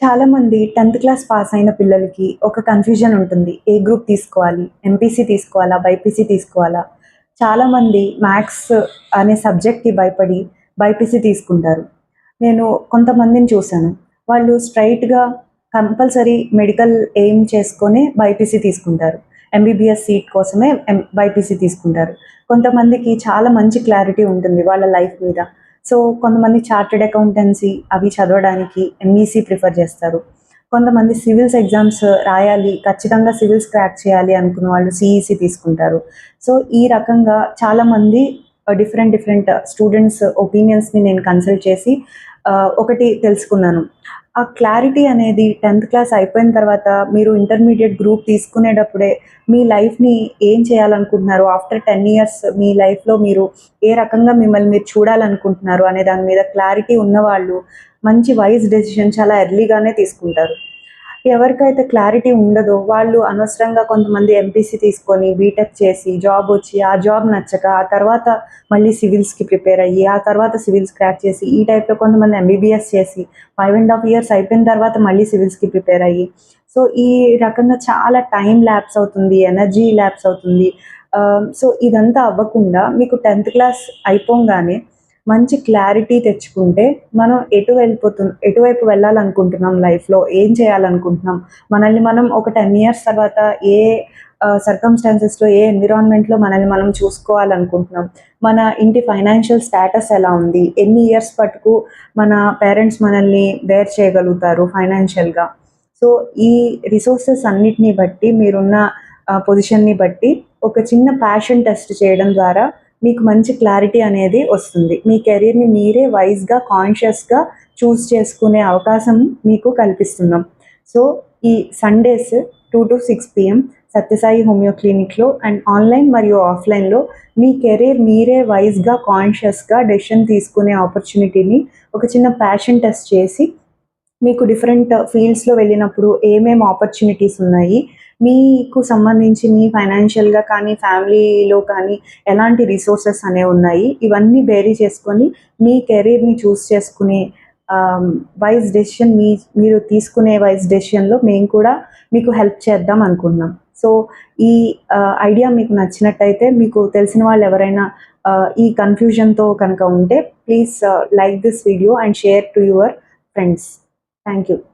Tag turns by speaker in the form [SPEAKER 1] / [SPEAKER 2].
[SPEAKER 1] చాలామంది 10థ్ class pass అయిన పిల్లలకి ఒక కన్‌ఫ్యూజన్ ఉంటుంది. ఏ గ్రూప్ తీసుకోవాలి? ఎంపీసీ తీసుకోవాలా? బైపీసీ తీసుకోవాలా? చాలామంది మ్యాథ్స్ అనే సబ్జెక్ట్‌కి భయపడి బైపీసీ తీసుకుంటారు. నేను కొంతమందిని చూసాను. వాళ్ళు స్ట్రెయిట్‌గా కంపల్సరీ మెడికల్ ఎయిమ్ చేసుకొనే బైపీసీ తీసుకుంటారు. ఎంబీబీఎస్ సీట్ కోసమే బైపీసీ తీసుకుంటారు. కొంతమందికి చాలా మంచి క్లారిటీ ఉంటుంది వాళ్ళ లైఫ్ మీద. సో, కొంతమంది చార్టర్డ్ అకౌంటెన్సీ అవి చదవడానికి ఎంఈసీ ప్రిఫర్ చేస్తారు. కొంతమంది సివిల్స్ ఎగ్జామ్స్ రాయాలి, ఖచ్చితంగా సివిల్స్ క్రాక్ చేయాలి అనుకున్న వాళ్ళు సీఈసీ తీసుకుంటారు. సో, ఈ రకంగా చాలామంది డిఫరెంట్ స్టూడెంట్స్ ఒపీనియన్స్‌ని నేను కన్సల్ట్ చేసి ఒకటి తెలుసుకున్నాను. ఆ క్లారిటీ అనేది 10థ్ క్లాస్ అయిపోయిన తర్వాత మీరు ఇంటర్మీడియేట్ గ్రూప్ తీసుకునేటప్పుడే మీ లైఫ్‌ని ఏం చేయాలనుకుంటున్నారు? ఆఫ్టర్ 10 ఇయర్స్ మీ లైఫ్‌లో మీరు ఏ రకంగా మిమ్మల్ని మీరు చూడాలనుకుంటున్నారు అనే దాని మీద క్లారిటీ ఉన్నవాళ్ళు మంచి వైస్ డెసిషన్ చాలా ఎర్లీగానే తీసుకుంటారు. ఎవరికైతే క్లారిటీ ఉండదో వాళ్ళు అనవసరంగా కొంతమంది ఎంపీసీ తీసుకొని బీటెక్ చేసి జాబ్ వచ్చి ఆ జాబ్ నచ్చక ఆ తర్వాత మళ్ళీ సివిల్స్‌కి ప్రిపేర్ అయ్యి ఆ తర్వాత సివిల్స్ క్రాక్ చేసి ఈ టైప్‌లో కొంతమంది ఎంబీబీఎస్ చేసి 5 ½ ఇయర్స్ అయిపోయిన తర్వాత మళ్ళీ సివిల్స్‌కి ప్రిపేర్ అయ్యి సో ఈ రకంగా చాలా టైం ల్యాప్స్ అవుతుంది, ఎనర్జీ ల్యాప్స్ అవుతుంది. సో ఇదంతా అవ్వకుండా మీకు 10థ్ క్లాస్ అయిపోంగానే మంచి క్లారిటీ తెచ్చుకుంటే మనం ఎటువైపు వెళ్ళాలనుకుంటున్నాం లైఫ్‌లో, ఏం చేయాలనుకుంటున్నాం, మనల్ని మనం ఒక 10 ఇయర్స్ తర్వాత ఏ సర్కమ్‌స్టాన్సెస్‌లో, ఏ ఎన్విరాన్మెంట్‌లో మనల్ని మనం చూసుకోవాలనుకుంటున్నాం, మన ఇంటి ఫైనాన్షియల్ స్టేటస్ ఎలా ఉంది, ఎన్ని ఇయర్స్ పట్టుకు మన పేరెంట్స్ మనల్ని బేర్ చేయగలుగుతారు ఫైనాన్షియల్‌గా. సో, ఈ రిసోర్సెస్ అన్నిటిని బట్టి మీరున్న పొజిషన్‌ని బట్టి ఒక చిన్న ప్యాషన్ టెస్ట్ చేయడం ద్వారా మీకు మంచి క్లారిటీ అనేది వస్తుంది. మీ కెరియర్‌ని మీరే వైస్‌గా, కాన్షియస్‌గా చూజ్ చేసుకునే అవకాశం మీకు కల్పిస్తున్నాం. సో, ఈ సండేస్ 2-6 పీఎం సత్యసాయి హోమియో క్లినిక్‌లో అండ్ ఆన్‌లైన్ మరియు ఆఫ్‌లైన్‌లో మీ కెరీర్ మీరే వైస్‌గా, కాన్షియస్‌గా డెసిషన్ తీసుకునే ఆపర్చునిటీని ఒక చిన్న ప్యాషన్ టెస్ట్ చేసి మీకు డిఫరెంట్ ఫీల్డ్స్‌లో వెళ్ళినప్పుడు ఏమేమి ఆపర్చునిటీస్ ఉన్నాయి, మీకు సంబంధించి మీ ఫైనాన్షియల్‌గా కానీ, ఫ్యామిలీలో కానీ ఎలాంటి రిసోర్సెస్ అనేవి ఉన్నాయి, ఇవన్నీ బేరీ చేసుకొని మీ కెరీర్‌ని చూజ్ చేసుకునే ఆహ్, వైస్ డెసిషన్ మీరు తీసుకునే వైస్ డెసిషన్‌లో మేము కూడా మీకు హెల్ప్ చేద్దాం అనుకుంటున్నాం. సో, ఈ ఐడియా మీకు నచ్చినట్టయితే మీకు తెలిసిన వాళ్ళు ఎవరైనా ఈ కన్‌ఫ్యూజన్‌తో కనుక ఉంటే please like this video and share to your friends. Thank you.